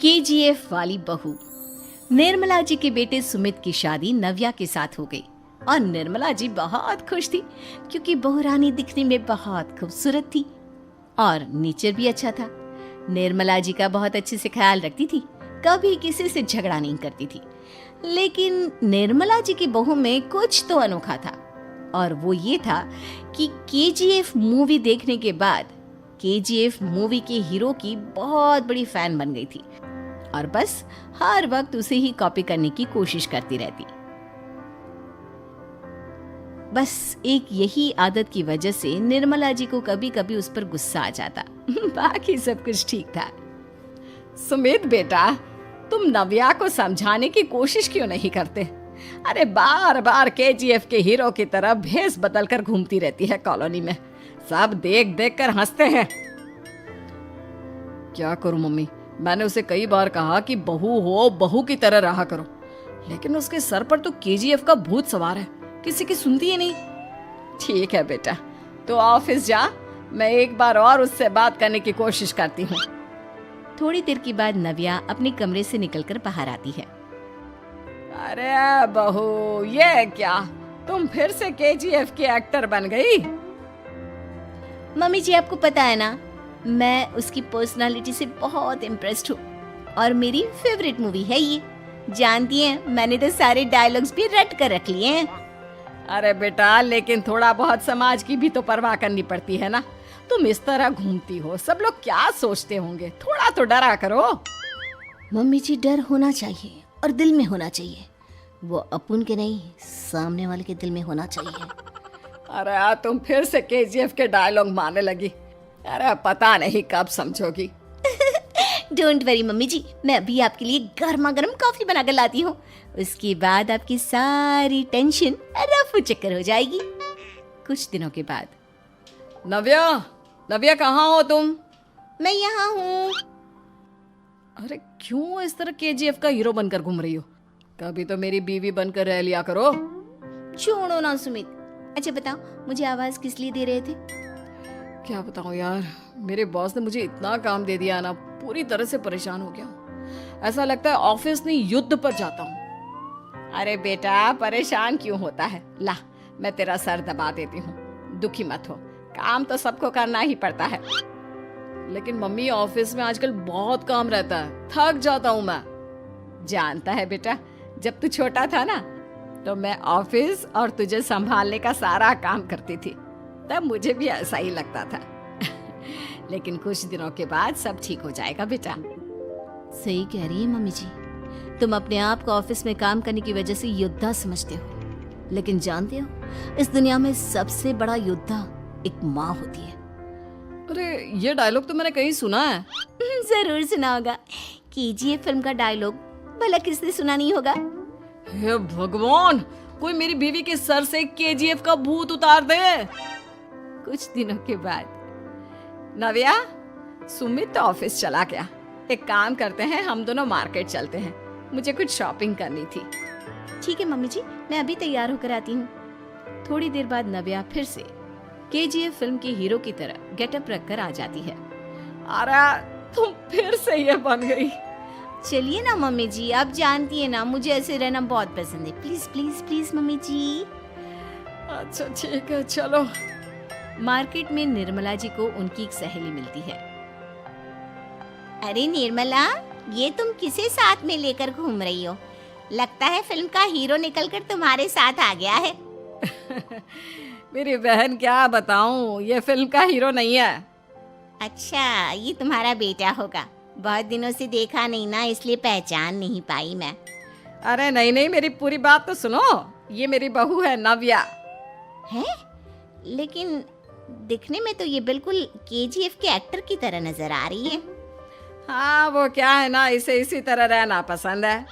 KGF वाली बहू। निर्मला जी के बेटे सुमित की शादी नव्या के साथ हो गई और निर्मला जी बहुत खुश थी क्योंकि बहू रानी दिखने में बहुत खूबसूरत थी और नेचर भी अच्छा था। निर्मला जी का बहुत अच्छे से ख्याल रखती थी, कभी किसी से झगड़ा नहीं करती थी। लेकिन निर्मला जी की बहू में कुछ तो अनोखा था और वो ये था कि केजीएफ मूवी देखने के बाद केजीएफ मूवी के हीरो की बहुत बड़ी फैन बन गई थी और बस हर वक्त उसे ही कॉपी करने की कोशिश करती रहती। बस एक यही आदत की वजह से निर्मला जी को कभी कभी उस पर गुस्सा आ जाता। बाकी सब कुछ ठीक था। सुमित बेटा, तुम नव्या को समझाने की कोशिश क्यों नहीं करते? अरे बार बार केजीएफ के हीरो की तरह भेस बदल कर घूमती रहती है कॉलोनी में। सब देख देख कर हंसते हैं। क्या करूं मम्मी, मैंने उसे कई बार कहा कि बहू हो, बहू की तरह रहा करो, लेकिन उसके सर पर तो केजीएफ का भूत सवार है, किसी की सुनती ही नहीं। ठीक है बेटा, तो ऑफिस जा, मैं एक बार और उससे बात करने की कोशिश करती हूँ। थोड़ी देर के बाद नव्या अपने कमरे से निकलकर बाहर आती है। अरे बहू, ये क्या, तुम फिर से केजीएफ की एक्टर बन गई? मम्मी जी, आपको पता है ना, मैं उसकी पर्सनालिटी से बहुत इम्प्रेस्ड हूँ और मेरी फेवरेट मूवी है ये। जानती हैं, मैंने तो सारे डायलॉग्स भी रट कर रख लिए हैं। अरे बेटा, लेकिन थोड़ा बहुत समाज की भी तो परवाह करनी पड़ती है ना। तुम इस तरह घूमती हो, सब लोग क्या सोचते होंगे, थोड़ा तो डरा करो। मम्मी जी, डर होना चाहिए और दिल में होना चाहिए। वो अपन के नहीं, सामने वाले के दिल में होना चाहिए। अरे तुम फिर से केजीएफ के डायलॉग मारने लगी। अरे पता नहीं कब समझोगी। डोंट वरी मम्मी जी, मैं अभी आपके लिए गर्मा गर्म कॉफी बनाकर लाती हूँ। उसके बाद आपकी सारी टेंशन रफू चक्कर हो जाएगी। कुछ दिनों के बाद। नव्या, नव्या कहाँ हो तुम? मैं यहाँ हूँ। अरे क्यों इस तरह केजीएफ का हीरो बनकर घूम रही हो? कभी तो मेरी बीवी बनकर रह लिया करो। छोड़ो ना सुमित। अच्छा बताओ, मुझे आवाज किस लिए दे रहे थे? क्या बताऊं यार, मेरे बॉस ने मुझे इतना काम दे दिया ना, पूरी तरह से परेशान हो गया हूं। ऐसा लगता है ऑफिस नहीं, युद्ध पर जाता हूँ। अरे बेटा, परेशान क्यों होता है? ला, मैं तेरा सर दबा देती हूँ, दुखी मत हो। काम तो सबको करना ही पड़ता है। लेकिन मम्मी, ऑफिस में आजकल बहुत काम रहता है, थक जाता हूँ मैं। जानता है बेटा, जब तू छोटा था ना, तो मैं ऑफिस और तुझे संभालने का सारा काम करती थी, तब मुझे भी ऐसा ही लगता था। लेकिन कुछ दिनों के बाद सब ठीक हो जाएगा बेटा। सही कह रही है मम्मी जी, तुम अपने आप को ऑफिस में काम करने की वजह से योद्धा समझते हो, लेकिन जानते हो, इस दुनिया में सबसे बड़ा योद्धा एक माँ होती है। अरे ये डायलॉग तो मैंने कहीं सुना है। जरूर सुना होगा। केजीएफ फिल्म का डायलॉग भला किसने सुना नहीं होगा? हे भगवान, कोई मेरी बीवी के सर से केजीएफ का भूत उतार दे। कुछ दिनों के बाद। नव्या, सुमित तो ऑफिस चला गया। एक काम करते हैं, हम दोनों मार्केट चलते हैं, मुझे कुछ शॉपिंग करनी थी। ठीक है मम्मी जी, मैं अभी तैयार होकर आती हूँ। थोड़ी देर बाद नव्या फिर से केजीएफ फिल्म के हीरो की तरह गेटअप रखकर आ जाती है। अरे तुम फिर से ये बन गई। चलिए ना मम्मी जी, आप जानती है ना, मुझे ऐसे रहना बहुत पसंद है। प्लीज प्लीज प्लीज मम्मी जी। अच्छा ठीक है, चलो। मार्केट में निर्मला जी को उनकी एक सहेली मिलती है। अरे निर्मला, ये तुम किसे साथ में लेकर घूम रही हो? लगता है फिल्म का हीरो निकलकर तुम्हारे साथ आ गया है। मेरी बहन, क्या बताऊं, ये फिल्म का हीरो नहीं है। अच्छा, ये तुम्हारा बेटा होगा। बहुत दिनों से देखा नहीं ना, इसलिए पहचान नहीं पाई मैं। अरे नहीं नहीं, मेरी पूरी बात तो सुनो। ये मेरी बहू है नव्या। है? लेकिन दिखने में तो ये बिल्कुल केजीएफ के एक्टर की तरह नजर आ रही है। हाँ, वो क्या है ना, इसे इसी तरह रहना पसंद है।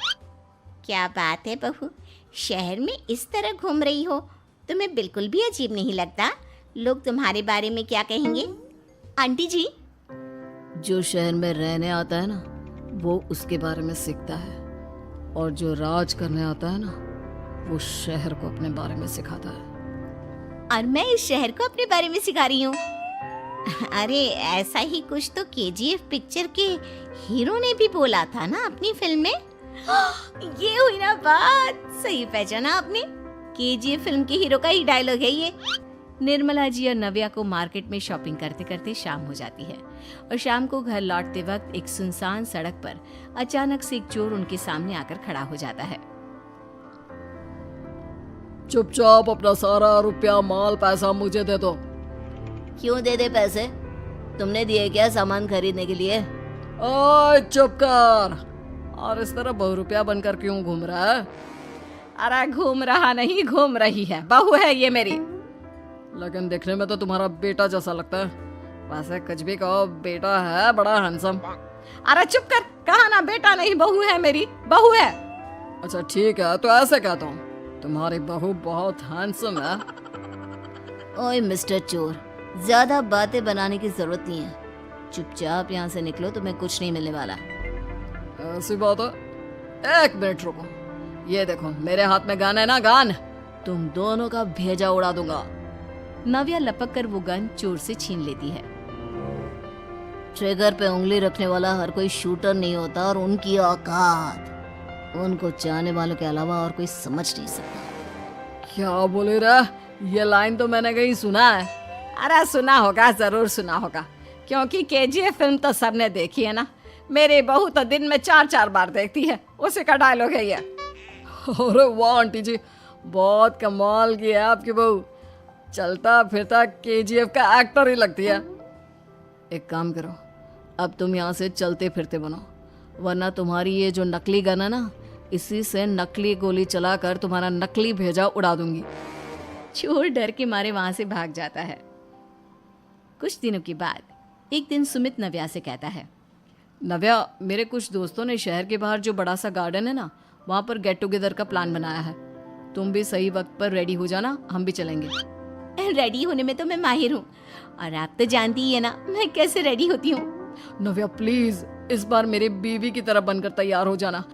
क्या बात है बहू, शहर में इस तरह घूम रही हो, तुम्हें बिल्कुल भी अजीब नहीं लगता? लोग तुम्हारे बारे में क्या कहेंगे? आंटी जी, जो शहर में रहने आता है ना, वो उसके बारे में सीखता है, और जो राज करने आता है ना, वो शहर को अपने बारे में सिखाता है। और मैं इस शहर को अपने बारे में सिखा रही हूँ। अरे ऐसा ही कुछ तो केजीएफ पिक्चर के हीरो ने भी बोला था ना अपनी फिल्म में। ये हुई ना बात, सही पहचाना आपने। केजीएफ फिल्म के हीरो का ही डायलॉग है ये। निर्मला जी और नव्या को मार्केट में शॉपिंग करते करते शाम हो जाती है और शाम को घर लौटते वक्त एक सुनसान सड़क पर अचानक से एक चोर उनके सामने आकर खड़ा हो जाता है। चुपचाप अपना सारा रुपया माल पैसा मुझे दे दो। क्यों दे दे पैसे? तुमने दिए क्या सामान खरीदने के लिए? ओए चुप कर। और इस तरह बहुरुपया बनकर क्यों घूम रहा है? अरे घूम रहा नहीं, घूम रही है, बहू है ये मेरी। लेकिन देखने में तो तुम्हारा बेटा जैसा लगता है। वैसे कुछ भी कहो, बेटा है बड़ा हैंडसम। अरे चुप कर, कहा ना बेटा नहीं बहू है मेरी, बहू है। अच्छा ठीक है, तो ऐसे कहता हूँ, तुम्हारी बहू बहुत हैंडसम है। ओए मिस्टर चोर, ज्यादा बातें बनाने की जरूरत नहीं है। चुपचाप यहाँ से निकलो, तुम्हें कुछ नहीं मिलने वाला। ऐसी बात है? एक मिनट रुको, ये देखो मेरे हाथ में गन है ना, गन। तुम दोनों का भेजा उड़ा दूंगा। नव्या लपक कर वो गन चोर से छीन लेती है। ट्रिगर पे उंगली रखने वाला हर कोई शूटर नहीं होता, और उनकी औकात उनको चाहने वालों के अलावा और कोई समझ नहीं सकता। क्या बोले रे? ये लाइन तो मैंने कहीं सुना है। अरे सुना होगा, जरूर सुना होगा, क्योंकि केजीएफ फिल्म तो सबने देखी है ना। मेरी बहू तो दिन में 4-4 बार देखती है, उसी का डायलॉग है ये। अरे वाह आंटी जी, बहुत कमाल की है आपकी बहू। चलता फिरता केजीएफ का एक्टर ही लगती है। एक काम करो, अब तुम यहाँ से चलते फिरते बनो, वरना तुम्हारी ये जो नकली गन है ना, इसी से नकली गोली चलाकर तुम्हारा नकली भेजा उड़ा दूंगी। चोर डर के मारे वहां से भाग जाता है। कुछ दिनों के बाद एक दिन सुमित नव्या से कहता है, नव्या, मेरे कुछ दोस्तों ने शहर के बाहर जो बड़ा सा गार्डन है ना, वहाँ पर गेट टुगेदर का प्लान बनाया है। तुम भी सही वक्त पर रेडी हो जाना, हम भी चलेंगे। रेडी होने में तो मैं माहिर हूँ, और आप तो जानती ही है ना मैं कैसे रेडी होती हूँ। नव्या प्लीज, इस बार मेरी बीवी की तरह बनकर तैयार हो जाना।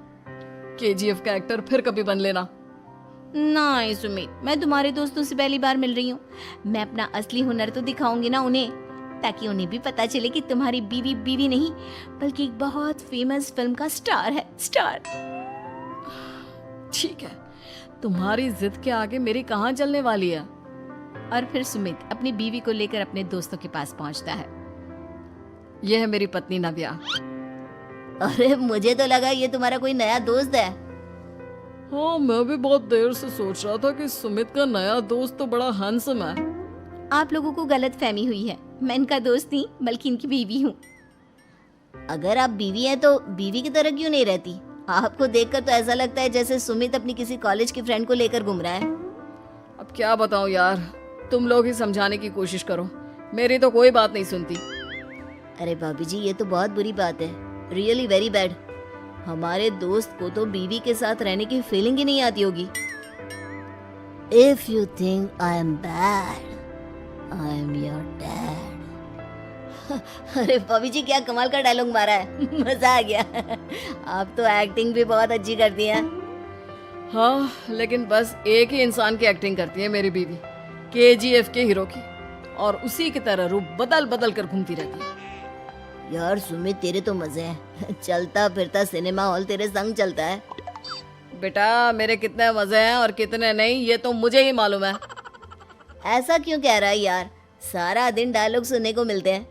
केजीएफ का एक्टर फिर कभी बन लेना। नहीं सुमित, मैं तुम्हारे दोस्तों से पहली बार मिल रही हूँ। मैं अपना असली हुनर तो दिखाऊंगी ना उन्हें, ताकि उन्हें भी पता चले कि तुम्हारी बीवी बीवी नहीं, बल्कि एक बहुत फेमस फिल्म का स्टार है, स्टार। ठीक है, तुम्हारी जिद के आगे मेरी कहाँ चलने वाली है। और फिर सुमित अपनी बीवी को लेकर अपने दोस्तों के पास पहुंचता है। यह है मेरी पत्नी नव्या। अरे मुझे तो लगा ये तुम्हारा कोई नया दोस्त है। हाँ, मैं भी बहुत देर से सोच रहा था कि सुमित का नया दोस्त तो बड़ा हैंडसम है। आप लोगों को गलत फहमी हुई है, मैं इनका दोस्त नहीं बल्कि इनकी बीवी हूँ। अगर आप बीवी हैं तो बीवी की तरह क्यों नहीं रहती? आपको देखकर तो ऐसा लगता है जैसे सुमित अपनी किसी कॉलेज की फ्रेंड को लेकर घूम रहा है। अब क्या बताऊं यार, तुम लोग ही समझाने की कोशिश करो, मेरी तो कोई बात नहीं सुनती। अरे भाभी जी, ये तो बहुत बुरी बात है, रियली वेरी बैड। हमारे दोस्त को तो बीवी के साथ रहने की फीलिंग ही नहीं आती होगी। If you think I am bad, I am your dad. अरे भाभी जी, क्या कमाल का डायलॉग मारा है, मजा आ गया। आप तो एक्टिंग भी बहुत अच्छी करती हैं। हाँ, लेकिन बस एक ही इंसान की एक्टिंग करती है मेरी बीवी, केजीएफ के हीरो की, और उसी की तरह रूप बदल बदल कर घूमती रहती है। यार सुमित, तेरे तो मजे हैं, चलता फिरता सिनेमा हॉल तेरे संग चलता है। बेटा, मेरे कितने मजे हैं और कितने नहीं, ये तो मुझे ही मालूम है। ऐसा क्यों कह रहा है यार, सारा दिन डायलॉग सुनने को मिलते हैं,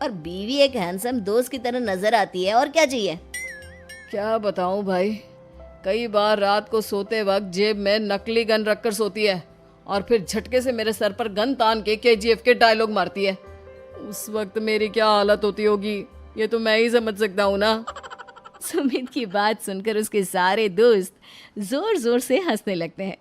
और बीवी एक हैंडसम दोस्त की तरह नजर आती है, और क्या चाहिए। क्या बताऊं भाई, कई बार रात को सोते वक्त जेब में नकली गन रखकर सोती है, और फिर झटके से मेरे सर पर गन तान के केजीएफ के डायलॉग मारती है। उस वक्त मेरी क्या हालत होती होगी, ये तो मैं ही समझ सकता हूँ ना। सुमित की बात सुनकर उसके सारे दोस्त जोर जोर से हंसने लगते हैं।